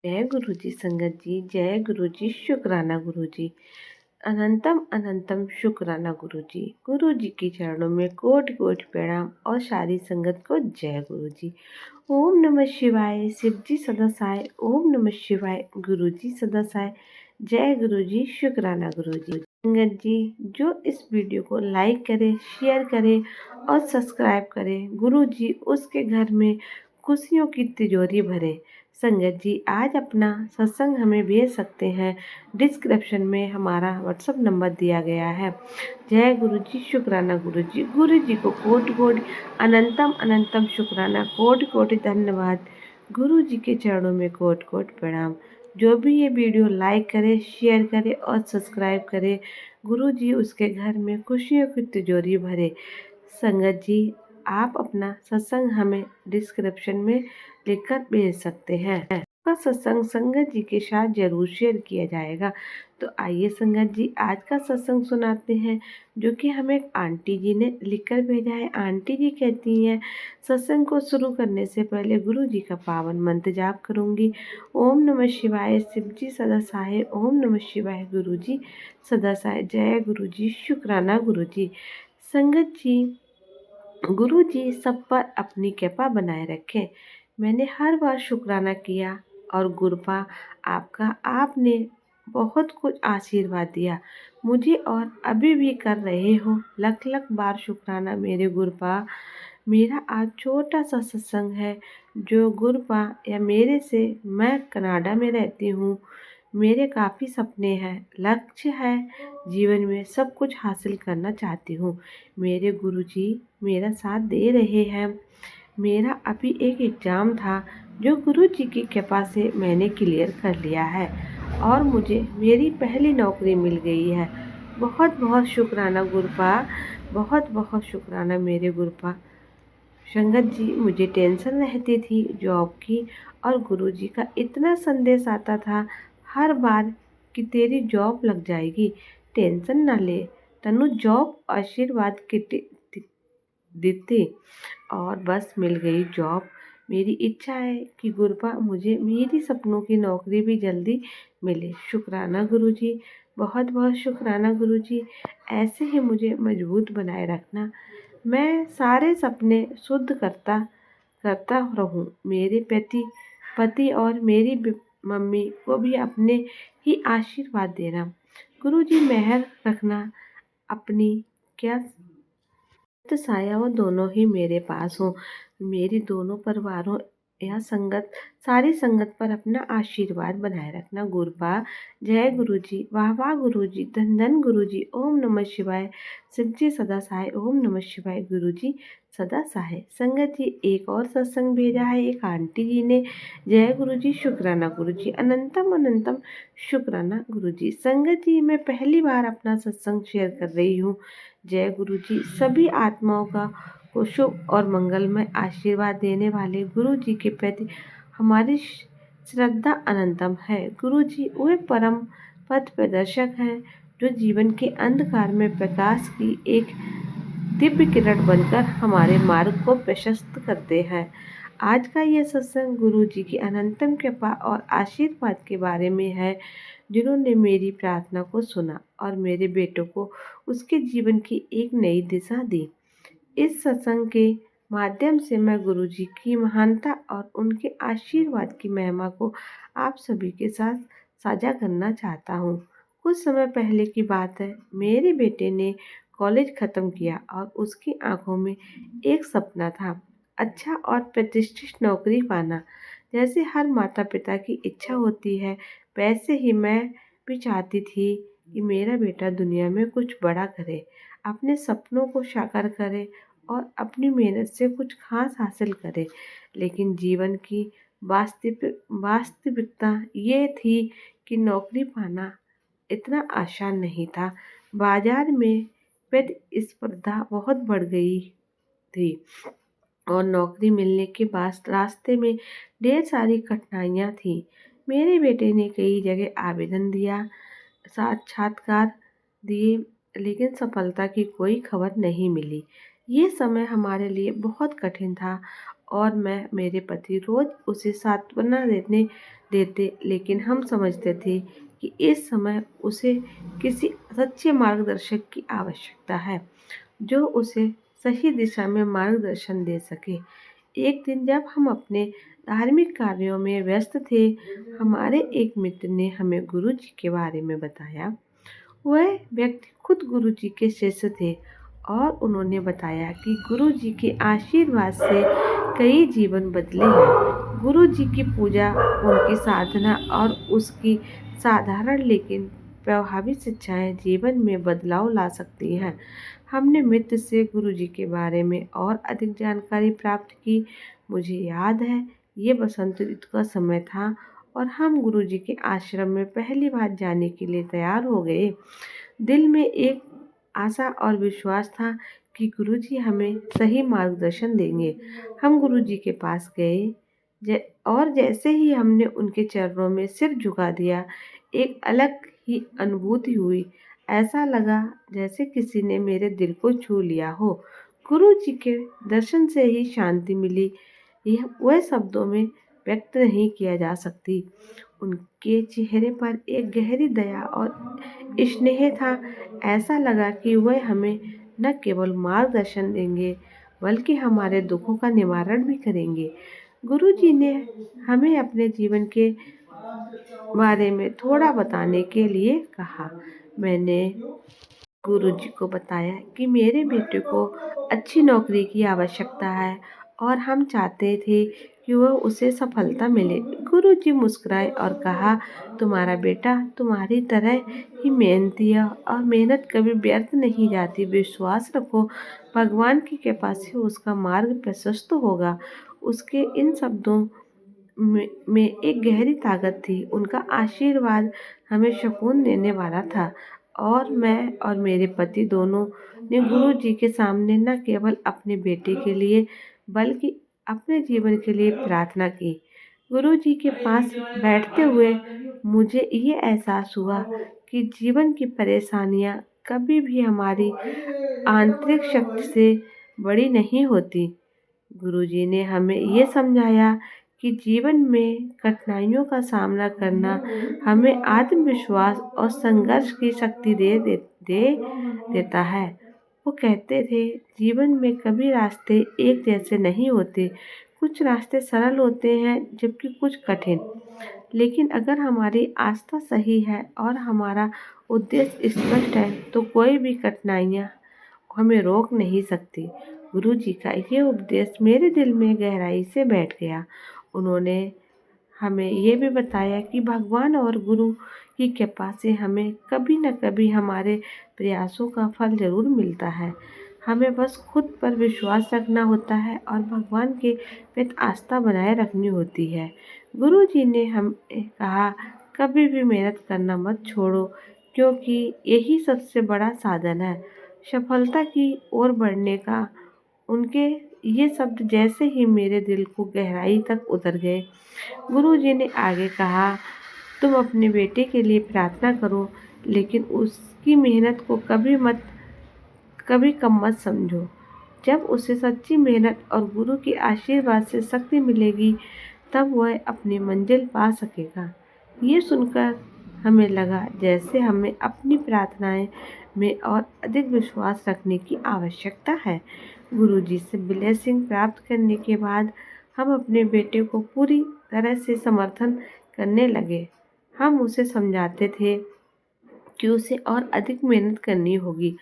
जय गुरु जी संगत जी, जय गुरु जी, शुक्राना गुरु जी। अनंतम अनंतम शुक्राना गुरु जी। गुरु जी के चरणों में कोटि कोटि प्रणाम और सारी संगत को जय गुरु जी। ओम नमः शिवाय, शिव जी सदा साय। ओम नमः शिवाय, गुरु जी सदा साय। जय गुरु जी, शुक्राना गुरु जी। संगत जी, जो इस वीडियो को लाइक करे, शेयर करे और सब्सक्राइब करे, गुरु जी उसके घर में खुशियों की तिजोरी भरे। संगत जी, आज अपना सत्संग हमें भेज सकते हैं। डिस्क्रिप्शन में हमारा व्हाट्सअप नंबर दिया गया है। जय गुरु जी, शुक्राना गुरु जी। गुरु जी को कोटि कोटि अनंतम अनंतम शुक्राना, कोटि कोटि धन्यवाद। गुरु जी के चरणों में कोटि कोटि प्रणाम। जो भी ये वीडियो लाइक करे, शेयर करे और सब्सक्राइब करे, गुरु जी उसके घर में खुशियों की तिजोरी भरे। संगत जी, आप अपना सत्संग हमें डिस्क्रिप्शन में लिखकर भेज सकते हैं। आपका सत्संग संगत जी के साथ जरूर शेयर किया जाएगा। तो आइए संगत जी, आज का सत्संग सुनाते हैं, जो कि हमें एक आंटी जी ने लिखकर भेजा है। आंटी जी कहती हैं, सत्संग को शुरू करने से पहले गुरु जी का पावन मंत्र जाप करूंगी। ओम नमः शिवाय, शिव जी सदा सहाय। ओम नमः शिवाय, गुरु जी सदा सहाय। जय गुरु जी, शुक्राना गुरु जी। संगत जी, गुरु जी सब पर अपनी कृपा बनाए रखें। मैंने हर बार शुक्राना किया और गुरुपा आपका, आपने बहुत कुछ आशीर्वाद दिया मुझे और अभी भी कर रहे हो। लख लख बार शुक्राना मेरे गुरुपा। मेरा आज छोटा सा सत्संग है, जो गुरुपा या मेरे से, मैं कनाडा में रहती हूँ। मेरे काफ़ी सपने हैं, लक्ष्य है, जीवन में सब कुछ हासिल करना चाहती हूँ। मेरे गुरुजी मेरा साथ दे रहे हैं। मेरा अभी एक एग्ज़ाम था, जो गुरुजी की कृपा से मैंने क्लियर कर लिया है और मुझे मेरी पहली नौकरी मिल गई है। बहुत बहुत शुक्राना गुरुपा, बहुत बहुत शुक्राना मेरे गुरुपा। संगत जी, मुझे टेंशन रहती थी जॉब की, और गुरुजी का इतना संदेश आता था हर बार कि तेरी जॉब लग जाएगी, टेंशन ना ले तनु। जॉब आशीर्वाद की देते और बस मिल गई जॉब। मेरी इच्छा है कि गुरुपा मुझे मेरी सपनों की नौकरी भी जल्दी मिले। शुक्राना गुरुजी, बहुत बहुत शुक्राना गुरुजी। ऐसे ही मुझे मजबूत बनाए रखना। मैं सारे सपने शुद्ध करता करता रहूं। मेरे पति और मेरी मम्मी को भी अपने ही आशीर्वाद देना। गुरुजी मेहर रखना अपनी। क्या तो साया वो दोनों ही मेरे पास हो। मेरी दोनों परिवारों या संगत, सारी संगत पर अपना आशीर्वाद बनाए रखना गुरुपा। जय गुरु जी, वाह वाह गुरु जी, धन धन गुरु जी। ओम नमः शिवाय, शिव जी सदा सहाय। ओम नमः शिवाय, गुरु जी सदा सहाय। संगत जी, एक और सत्संग भेजा है एक आंटी जी ने। जय गुरु जी, शुक्राना गुरु जी, अनंतम अनंतम शुक्राना गुरु जी। संगत जी, मैं पहली बार अपना सत्संग शेयर कर रही हूँ। जय गुरु जी, सभी आत्माओं को शुभ और मंगलमय आशीर्वाद देने वाले गुरु जी के प्रति हमारी श्रद्धा अनंतम है। गुरु जी वे परम पथ प्रदर्शक हैं, जो जीवन के अंधकार में प्रकाश की एक दिव्य किरण बनकर हमारे मार्ग को प्रशस्त करते हैं। आज का यह सत्संग गुरु जी की अनंतम कृपा और आशीर्वाद के बारे में है, जिन्होंने मेरी प्रार्थना को सुना और मेरे बेटों को उसके जीवन की एक नई दिशा दी। इस सत्संग के माध्यम से मैं गुरु जी की महानता और उनके आशीर्वाद की महिमा को आप सभी के साथ साझा करना चाहता हूँ। कुछ समय पहले की बात है, मेरे बेटे ने कॉलेज ख़त्म किया और उसकी आंखों में एक सपना था, अच्छा और प्रतिष्ठित नौकरी पाना। जैसे हर माता पिता की इच्छा होती है, वैसे ही मैं भी चाहती थी कि मेरा बेटा दुनिया में कुछ बड़ा करे, अपने सपनों को साकार करे और अपनी मेहनत से कुछ खास हासिल करे। लेकिन जीवन की वास्तविकता ये थी कि नौकरी पाना इतना आसान नहीं था। बाजार में प्रतिस्पर्धा बहुत बढ़ गई थी और नौकरी मिलने के बाद रास्ते में ढेर सारी कठिनाइयाँ थीं। मेरे बेटे ने कई जगह आवेदन दिया, साक्षात्कार दिए, लेकिन सफलता की कोई खबर नहीं मिली। ये समय हमारे लिए बहुत कठिन था और मैं मेरे पति रोज उसे सांत्वना देते, लेकिन हम समझते थे कि इस समय उसे किसी सच्चे मार्गदर्शक की आवश्यकता है जो उसे सही दिशा में मार्गदर्शन दे सके। एक दिन जब हम अपने धार्मिक कार्यों में व्यस्त थे, हमारे एक मित्र ने हमें गुरु जी के बारे में बताया। वह व्यक्ति खुद गुरु जी के शिष्य थे और उन्होंने बताया कि गुरु जी के आशीर्वाद से कई जीवन बदले हैं। गुरु जी की पूजा, उनकी साधना और उसकी साधारण लेकिन प्रभावी शिक्षाएं जीवन में बदलाव ला सकती हैं। हमने मित्र से गुरु जी के बारे में और अधिक जानकारी प्राप्त की। मुझे याद है, ये बसंत ऋतु का समय था और हम गुरु जी के आश्रम में पहली बार जाने के लिए तैयार हो गए। दिल में एक आशा और विश्वास था कि गुरुजी हमें सही मार्गदर्शन देंगे। हम गुरुजी के पास गए और जैसे ही हमने उनके चरणों में सिर झुका दिया, एक अलग ही अनुभूति हुई। ऐसा लगा जैसे किसी ने मेरे दिल को छू लिया हो। गुरुजी के दर्शन से ही शांति मिली, यह वह शब्दों में व्यक्त नहीं किया जा सकती। उनके चेहरे पर एक गहरी दया और स्नेह था। ऐसा लगा कि वह हमें न केवल मार्गदर्शन देंगे बल्कि हमारे दुखों का निवारण भी करेंगे। गुरुजी ने हमें अपने जीवन के बारे में थोड़ा बताने के लिए कहा। मैंने गुरुजी को बताया कि मेरे बेटे को अच्छी नौकरी की आवश्यकता है और हम चाहते थे कि वह उसे सफलता मिले। गुरुजी मुस्कुराए और कहा, तुम्हारा बेटा तुम्हारी तरह ही मेहनती है और मेहनत कभी व्यर्थ नहीं जाती। विश्वास रखो, भगवान की कृपा से उसका मार्ग प्रशस्त होगा। उसके इन शब्दों में एक गहरी ताकत थी। उनका आशीर्वाद हमें सुकून देने वाला था और मैं और मेरे पति दोनों ने गुरु जी के सामने न केवल अपने बेटे के लिए बल्कि अपने जीवन के लिए प्रार्थना की। गुरु जी के पास बैठते हुए मुझे ये एहसास हुआ कि जीवन की परेशानियां कभी भी हमारी आंतरिक शक्ति से बड़ी नहीं होती। गुरुजी ने हमें ये समझाया कि जीवन में कठिनाइयों का सामना करना हमें आत्मविश्वास और संघर्ष की शक्ति देता है। वो कहते थे, जीवन में कभी रास्ते एक जैसे नहीं होते। कुछ रास्ते सरल होते हैं जबकि कुछ कठिन। लेकिन अगर हमारी आस्था सही है और हमारा उद्देश्य स्पष्ट है तो कोई भी कठिनाइयाँ हमें रोक नहीं सकती। गुरु जी का ये उपदेश मेरे दिल में गहराई से बैठ गया। उन्होंने हमें ये भी बताया कि भगवान और गुरु की कृपा से हमें कभी न कभी हमारे प्रयासों का फल जरूर मिलता है। हमें बस खुद पर विश्वास रखना होता है और भगवान के प्रति आस्था बनाए रखनी होती है। गुरु जी ने हमें कहा, कभी भी मेहनत करना मत छोड़ो, क्योंकि यही सबसे बड़ा साधन है सफलता की ओर बढ़ने का। उनके ये शब्द जैसे ही मेरे दिल को गहराई तक उतर गए। गुरुजी ने आगे कहा, तुम अपने बेटे के लिए प्रार्थना करो, लेकिन उसकी मेहनत को कभी कम मत समझो। जब उसे सच्ची मेहनत और गुरु के आशीर्वाद से शक्ति मिलेगी, तब वह अपनी मंजिल पा सकेगा। ये सुनकर हमें लगा जैसे हमें अपनी प्रार्थनाएं में और अधिक विश्वास रखने की आवश्यकता है। गुरुजी से ब्लेसिंग प्राप्त करने के बाद हम अपने बेटे को पूरी तरह से समर्थन करने लगे। हम उसे समझाते थे कि उसे और अधिक मेहनत करनी होगी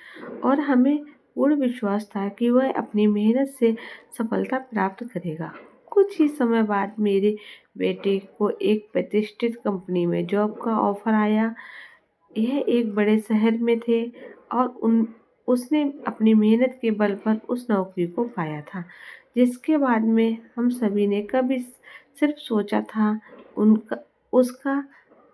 और हमें पूर्ण विश्वास था कि वह अपनी मेहनत से सफलता प्राप्त करेगा। कुछ ही समय बाद मेरे बेटे को एक प्रतिष्ठित कंपनी में जॉब का ऑफर आया। यह एक बड़े शहर में थे और उसने अपनी मेहनत के बल पर उस नौकरी को पाया था, जिसके बाद में हम सभी ने कभी सिर्फ सोचा था। उसका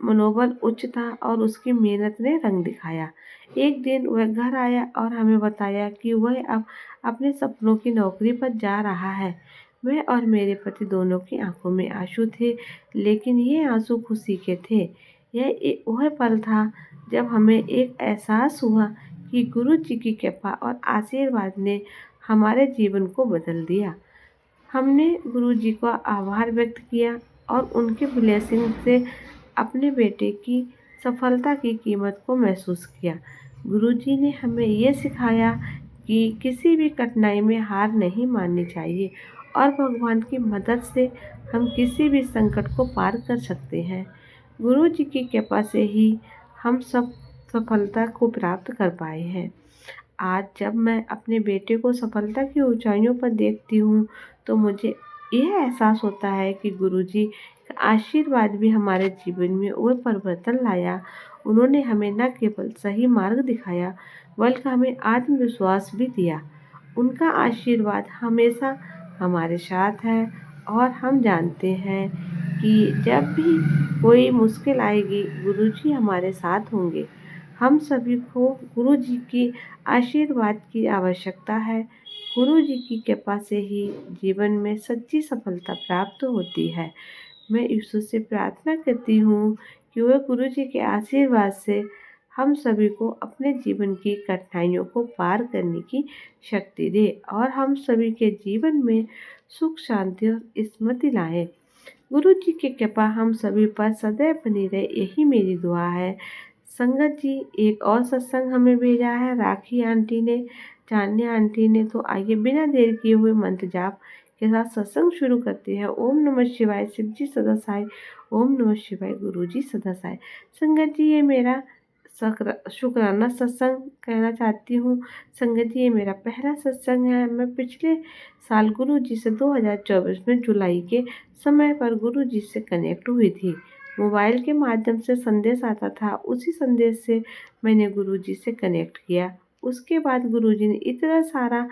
मनोबल उच्च था और उसकी मेहनत ने रंग दिखाया। एक दिन वह घर आया और हमें बताया कि वह अब अपने सपनों की नौकरी पर जा रहा है। मैं और मेरे पति दोनों की आंखों में आंसू थे, लेकिन ये आंसू खुशी के थे। वह पल था जब हमें एक एहसास हुआ कि गुरु जी की कृपा और आशीर्वाद ने हमारे जीवन को बदल दिया। हमने गुरुजी का आभार व्यक्त किया और उनके ब्लेसिंग से अपने बेटे की सफलता की कीमत को महसूस किया। गुरुजी ने हमें ये सिखाया कि किसी भी कठिनाई में हार नहीं माननी चाहिए और भगवान की मदद से हम किसी भी संकट को पार कर सकते हैं। गुरुजी की कृपा से ही हम सब सफलता को प्राप्त कर पाए हैं। आज जब मैं अपने बेटे को सफलता की ऊंचाइयों पर देखती हूँ तो मुझे यह एहसास होता है कि गुरुजी का आशीर्वाद भी हमारे जीवन में वो परिवर्तन लाया। उन्होंने हमें न केवल सही मार्ग दिखाया बल्कि हमें आत्मविश्वास भी दिया। उनका आशीर्वाद हमेशा हमारे साथ है और हम जानते हैं कि जब भी कोई मुश्किल आएगी गुरुजी हमारे साथ होंगे। हम सभी को गुरुजी की आशीर्वाद की आवश्यकता है। गुरुजी की कृपा से ही जीवन में सच्ची सफलता प्राप्त होती है। मैं ईश्वर से प्रार्थना करती हूँ कि वह गुरुजी के आशीर्वाद से हम सभी को अपने जीवन की कठिनाइयों को पार करने की शक्ति दे और हम सभी के जीवन में सुख शांति और स्मृति लाए। गुरु जी की कृपा हम सभी पर सदैव बनी रहे, यही मेरी दुआ है। संगत जी, एक और सत्संग हमें भेजा है राखी आंटी ने, चांदनी आंटी ने। तो आइए बिना देर किए हुए मंत्र जाप के साथ सत्संग शुरू करते हैं। ओम नमः शिवाय, शिव जी सदा सहाय। ओम नमः शिवाय, गुरु जी सदा सहाय। संगत जी, ये मेरा शुक्राना सत्संग कहना चाहती हूँ। संगत जी, ये मेरा पहला सत्संग है। मैं पिछले साल गुरु जी से 2024 में जुलाई के समय पर गुरु जी से कनेक्ट हुई थी। मोबाइल के माध्यम से संदेश आता था, उसी संदेश से मैंने गुरु जी से कनेक्ट किया। उसके बाद गुरु जी ने इतना सारा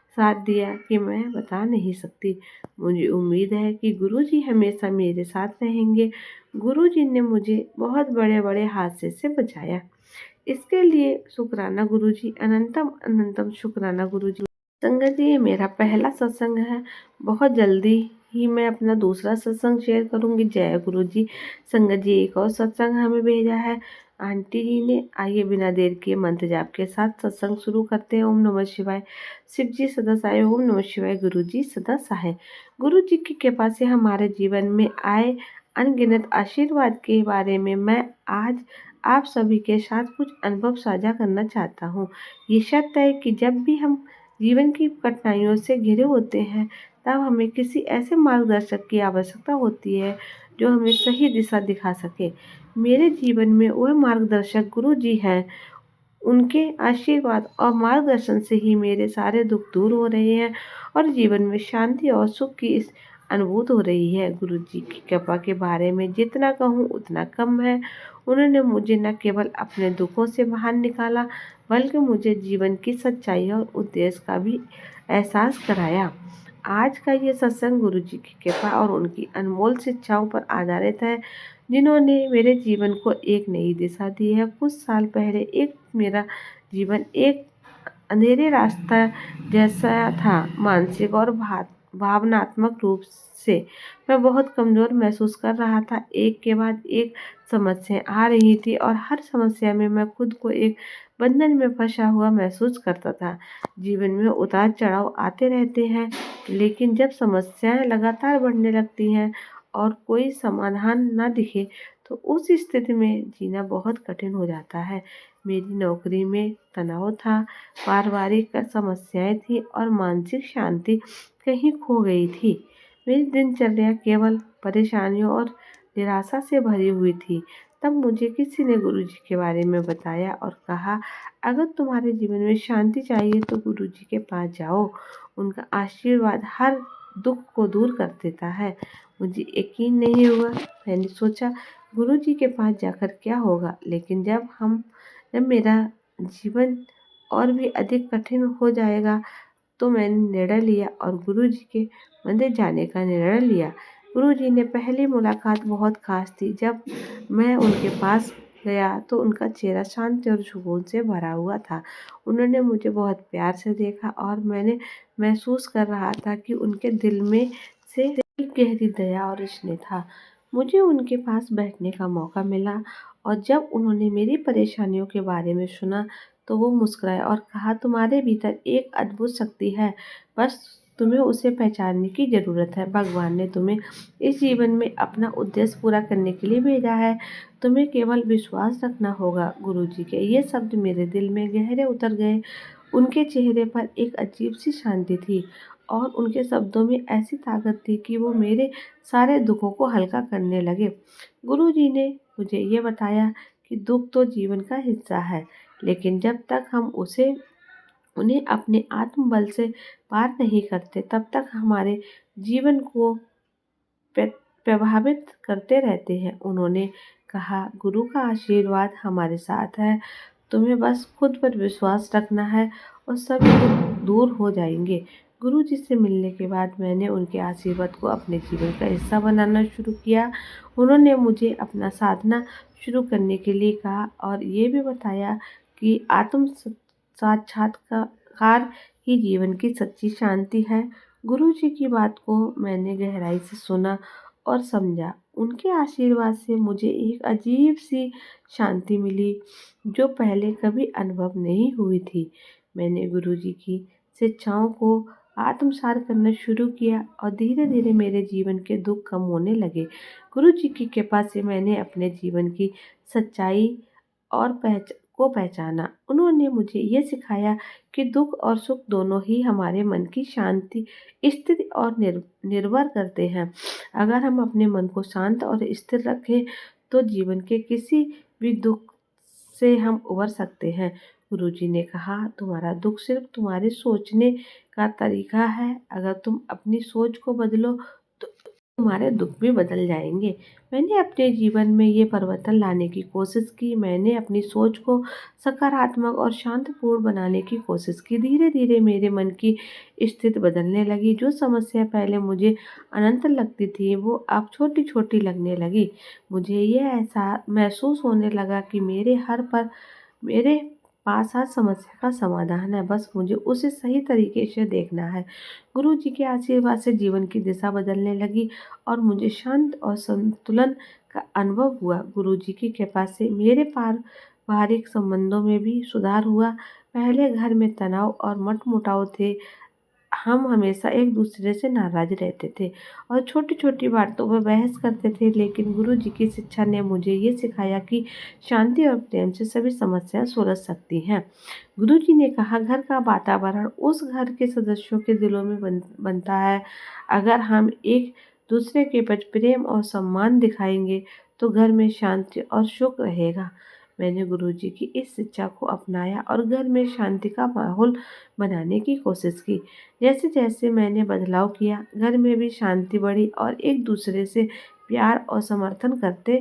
साथ दिया कि मैं बता नहीं सकती। मुझे उम्मीद है कि गुरु जी हमेशा मेरे साथ रहेंगे। गुरु जी ने मुझे बहुत बड़े बड़े हादसे से बचाया। इसके लिए शुक्राना गुरु जी, अनंतम अनंतम शुक्राना गुरु जी। संगत जी, ये मेरा पहला सत्संग है। बहुत जल्दी ही मैं अपना दूसरा सत्संग शेयर करूंगी। जय गुरु जी। संगत जी, एक और सत्संग हमें भेजा है आंटी जी ने। आइए बिना देर किए मंत्र जाप के साथ सत्संग शुरू करते हैं। ओम नमः शिवाय, शिव जी सदा सहाय। ओम नमः शिवाय, गुरु जी सदा सहाय। गुरु जी की कृपा से हमारे जीवन में आए अनगिनत आशीर्वाद के बारे में मैं आज आप सभी के साथ कुछ अनुभव साझा करना चाहता हूँ। ये सत्य है कि जब भी हम जीवन की कठिनाइयों से घिरे होते हैं तब हमें किसी ऐसे मार्गदर्शक की आवश्यकता होती है जो हमें सही दिशा दिखा सके। मेरे जीवन में वह मार्गदर्शक गुरु जी हैं। उनके आशीर्वाद और मार्गदर्शन से ही मेरे सारे दुख दूर हो रहे हैं और जीवन में शांति और सुख की इस अनुभूत हो रही है। गुरु जी की कृपा के बारे में जितना कहूँ उतना कम है। उन्होंने मुझे न केवल अपने दुखों से बाहर निकाला बल्कि मुझे जीवन की सच्चाई और उद्देश्य का भी एहसास कराया। आज का ये सत्संग गुरु जी की कृपा और उनकी अनमोल शिक्षाओं पर आधारित है जिन्होंने मेरे जीवन को एक नई दिशा दी है। कुछ साल पहले मेरा जीवन एक अंधेरे रास्ता जैसा था। मानसिक और भावनात्मक रूप से मैं बहुत कमज़ोर महसूस कर रहा था। एक के बाद एक समस्या आ रही थी और हर समस्या में मैं खुद को एक बंधन में फंसा हुआ महसूस करता था। जीवन में उतार चढ़ाव आते रहते हैं, लेकिन जब समस्याएं लगातार बढ़ने लगती हैं और कोई समाधान ना दिखे तो उस स्थिति में जीना बहुत कठिन हो जाता है। मेरी नौकरी में तनाव था, पारिवारिक समस्याएं थी और मानसिक शांति कहीं खो गई थी। मेरी दिनचर्या केवल परेशानियों और निराशा से भरी हुई थी। तब मुझे किसी ने गुरुजी के बारे में बताया और कहा, अगर तुम्हारे जीवन में शांति चाहिए तो गुरुजी के पास जाओ। उनका आशीर्वाद हर दुख को दूर कर देता है। मुझे यकीन नहीं हुआ। मैंने सोचा गुरुजी के पास जाकर क्या होगा, लेकिन जब मेरा जीवन और भी अधिक कठिन हो जाएगा तो मैंने निर्णय लिया और गुरुजी के मंदिर जाने का निर्णय लिया। गुरुजी ने पहली मुलाकात बहुत खास थी। जब मैं उनके पास गया तो उनका चेहरा शांति और सुकून से भरा हुआ था। उन्होंने मुझे बहुत प्यार से देखा और मैंने महसूस कर रहा था कि उनके दिल में से एक गहरी दया और स्नेह था। मुझे उनके पास बैठने का मौका मिला और जब उन्होंने मेरी परेशानियों के बारे में सुना तो वो मुस्कुराए और कहा, तुम्हारे भीतर एक अद्भुत शक्ति है, बस तुम्हें उसे पहचानने की ज़रूरत है। भगवान ने तुम्हें इस जीवन में अपना उद्देश्य पूरा करने के लिए भेजा है। तुम्हें केवल विश्वास रखना होगा। गुरुजी के ये शब्द मेरे दिल में गहरे उतर गए। उनके चेहरे पर एक अजीब सी शांति थी और उनके शब्दों में ऐसी ताकत थी कि वो मेरे सारे दुखों को हल्का करने लगे। गुरुजी ने मुझे ये बताया कि दुख तो जीवन का हिस्सा है, लेकिन जब तक हम उन्हें अपने आत्मबल से पार नहीं करते, तब तक हमारे जीवन को प्रभावित करते रहते हैं। उन्होंने कहा, गुरु का आशीर्वाद हमारे साथ है। तुम्हें बस खुद पर विश्वास रखना है और सभी दुख दूर हो जाएंगे। गुरु जी से मिलने के बाद मैंने उनके आशीर्वाद को अपने जीवन का हिस्सा बनाना शुरू किया। उन्होंने मुझे अपना साधना शुरू करने के लिए कहा और ये भी बताया कि आत्म साक्षात्कार ही जीवन की सच्ची शांति है। गुरु जी की बात को मैंने गहराई से सुना और समझा। उनके आशीर्वाद से मुझे एक अजीब सी शांति मिली जो पहले कभी अनुभव नहीं हुई थी। मैंने गुरुजी की शिक्षाओं को आत्मसात करना शुरू किया और धीरे धीरे मेरे जीवन के दुख कम होने लगे। गुरुजी की कृपा से मैंने अपने जीवन की सच्चाई और पहचाना। उन्होंने मुझे ये सिखाया कि दुख और सुख दोनों ही हमारे मन की शांति, स्थिति और निर्भर करते हैं। अगर हम अपने मन को शांत और स्थिर रखें तो जीवन के किसी भी दुख से हम उबर सकते हैं। गुरुजी ने कहा, तुम्हारा दुख सिर्फ तुम्हारे सोचने का तरीका है। अगर तुम अपनी सोच को बदलो तो तुम्हारे दुख भी बदल जाएंगे। मैंने अपने जीवन में ये परिवर्तन लाने की कोशिश की। मैंने अपनी सोच को सकारात्मक और शांतिपूर्ण बनाने की कोशिश की। धीरे धीरे मेरे मन की स्थिति बदलने लगी। जो समस्या पहले मुझे अनंत लगती थी वो अब छोटी छोटी लगने लगी। मुझे ये ऐसा महसूस होने लगा कि मेरे पास हर समस्या का समाधान है, बस मुझे उसे सही तरीके से देखना है। गुरु जी के आशीर्वाद से जीवन की दिशा बदलने लगी और मुझे शांत और संतुलन का अनुभव हुआ। गुरु जी की कृपा से मेरे पारिवारिक संबंधों में भी सुधार हुआ। पहले घर में तनाव और मनमुटाव थे। हम हमेशा एक दूसरे से नाराज रहते थे और छोटी छोटी बातों पर बहस करते थे, लेकिन गुरु जी की शिक्षा ने मुझे ये सिखाया कि शांति और प्रेम से सभी समस्याएं सुलझ सकती हैं। गुरु जी ने कहा, घर का वातावरण उस घर के सदस्यों के दिलों में बनता है। अगर हम एक दूसरे के प्रति प्रेम और सम्मान दिखाएंगे तो घर में शांति और सुख रहेगा। मैंने गुरुजी की इस शिक्षा को अपनाया और घर में शांति का माहौल बनाने की कोशिश की। जैसे जैसे मैंने बदलाव किया, घर में भी शांति बढ़ी और एक दूसरे से प्यार और समर्थन करते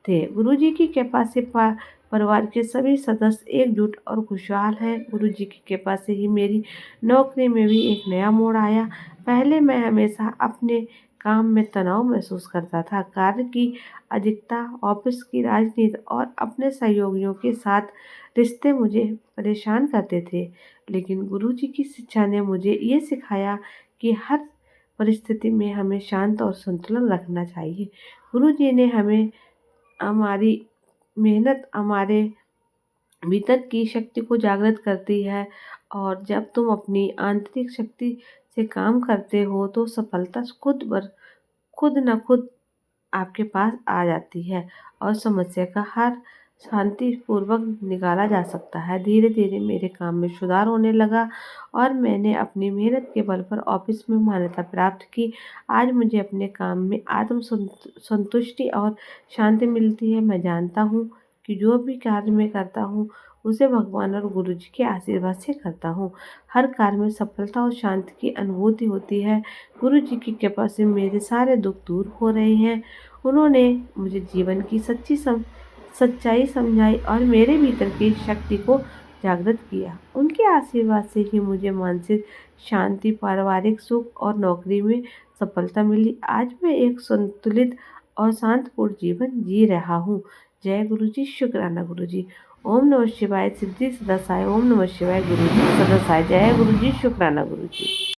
थे। गुरुजी की कृपा से परिवार के सभी सदस्य एकजुट और खुशहाल हैं। गुरुजी की कृपा से ही मेरी नौकरी में भी एक नया मोड़ आया। पहले मैं हमेशा अपने काम में तनाव महसूस करता था। कार्य की अधिकता, ऑफिस की राजनीति और अपने सहयोगियों के साथ रिश्ते मुझे परेशान करते थे। लेकिन गुरुजी की शिक्षा ने मुझे ये सिखाया कि हर परिस्थिति में हमें शांत और संतुलन रखना चाहिए। गुरुजी ने हमारी मेहनत हमारे भीतर की शक्ति को जागृत करती है और जब तुम अपनी आंतरिक शक्ति से काम करते हो तो सफलता खुद न खुद आपके पास आ जाती है और समस्या का हल शांतिपूर्वक निकाला जा सकता है। धीरे धीरे मेरे काम में सुधार होने लगा और मैंने अपनी मेहनत के बल पर ऑफिस में मान्यता प्राप्त की। आज मुझे अपने काम में आत्म संतुष्टि और शांति मिलती है। मैं जानता हूँ कि जो भी कार्य मैं करता हूँ उसे भगवान और गुरु जी के आशीर्वाद से करता हूँ। हर कार्य में सफलता और शांति की अनुभूति होती है। गुरु जी की कृपा से मेरे सारे दुख दूर हो रहे हैं। उन्होंने मुझे जीवन की सच्चाई समझाई और मेरे भीतर की शक्ति को जागृत किया। उनके आशीर्वाद से ही मुझे मानसिक शांति, पारिवारिक सुख और नौकरी में सफलता मिली। आज मैं एक संतुलित और शांतिपूर्ण जीवन जी रहा हूँ। जय गुरु जी, शुक्राना गुरु जी। ओम नमः शिवाय, सिद्धि सदा साई। ओम नमः शिवाय, गुरु जी सदा साई। जय गुरु जी, शुक्राना गुरु जी।